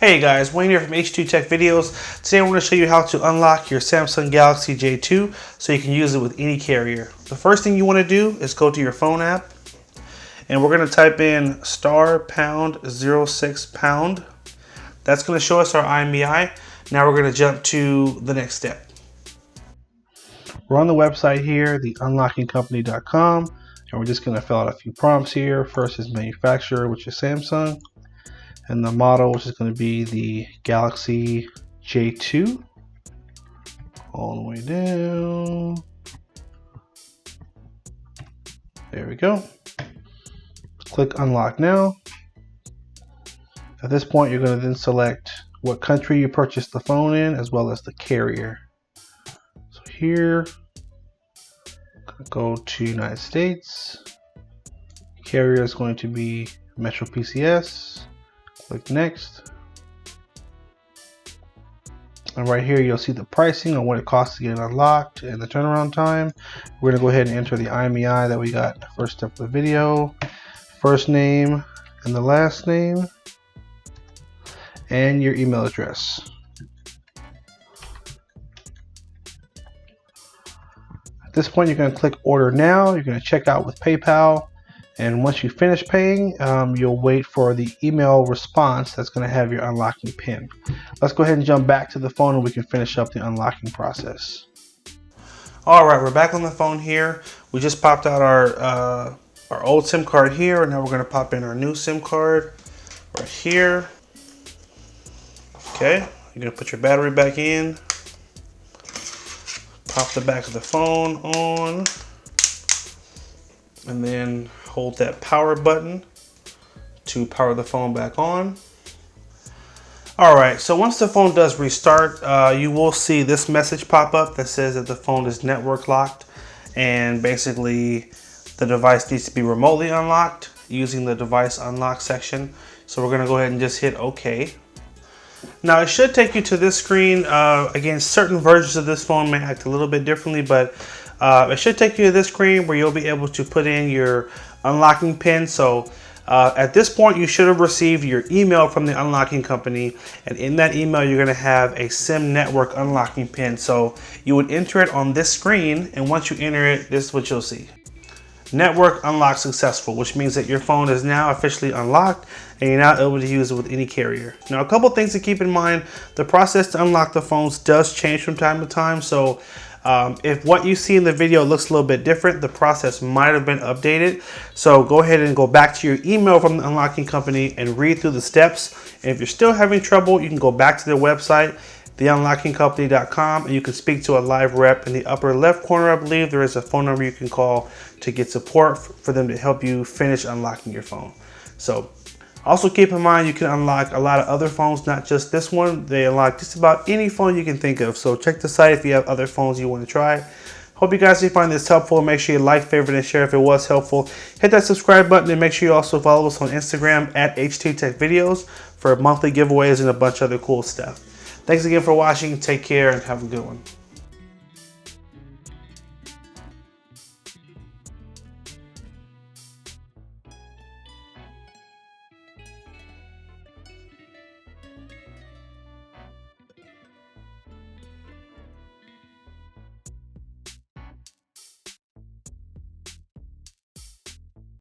Hey guys, Wayne here from H2 Tech Videos. Today I'm going to show you how to unlock your Samsung Galaxy J2 so you can use it with any carrier. The first thing you want to do is go to your phone app and we're going to type in *#06#. That's going to show us our IMEI. Now we're going to jump to the next step. We're on the website here, the unlockingcompany.com, and we're just going to fill out a few prompts here. First is manufacturer, which is Samsung. And the model, which is going to be the Galaxy J2, all the way down. There we go. Click unlock now. At this point, you're going to then select what country you purchased the phone in, as well as the carrier. So here, go to United States. Carrier is going to be Metro PCS. Click next, and right here you'll see the pricing on what it costs to get it unlocked and the turnaround time. We're gonna go ahead and enter the IMEI that we got in the first step of the video, first name and the last name, and your email address. At this point, you're going to click order now. You're going to check out with PayPal. And once you finish paying, you'll wait for the email response that's going to have your unlocking PIN. Let's go ahead and jump back to the phone and we can finish up the unlocking process. All right, we're back on the phone here. We just popped out our old SIM card here, and now we're going to pop in our new SIM card right here. Okay, you're going to put your battery back in. Pop the back of the phone on. And then hold that power button to power the phone back on. All right, so once the phone does restart, you will see this message pop up that says that the phone is network locked, and basically the device needs to be remotely unlocked using the device unlock section. So we're gonna go ahead and just hit OK. Now it should take you to this screen. Again, certain versions of this phone may act a little bit differently, but it should take you to this screen where you'll be able to put in your unlocking PIN. So at this point, you should have received your email from the unlocking company, and in that email, you're going to have a SIM network unlocking PIN. So you would enter it on this screen, and once you enter it, this is what you'll see. Network unlock successful, which means that your phone is now officially unlocked and you're now able to use it with any carrier. Now, a couple things to keep in mind: the process to unlock the phones does change from time to time. So if what you see in the video looks a little bit different, the process might have been updated. So go ahead and go back to your email from the unlocking company and read through the steps. And if you're still having trouble, you can go back to their website, theunlockingcompany.com, and you can speak to a live rep. In the upper left corner, I believe there is a phone number you can call to get support for them to help you finish unlocking your phone. So also keep in mind, you can unlock a lot of other phones, not just this one. They unlock just about any phone you can think of. So check the site if you have other phones you want to try. Hope you guys did find this helpful. Make sure you like, favorite, and share if it was helpful. Hit that subscribe button, and make sure you also follow us on Instagram at H2 Tech Videos for monthly giveaways and a bunch of other cool stuff. Thanks again for watching. Take care and have a good one.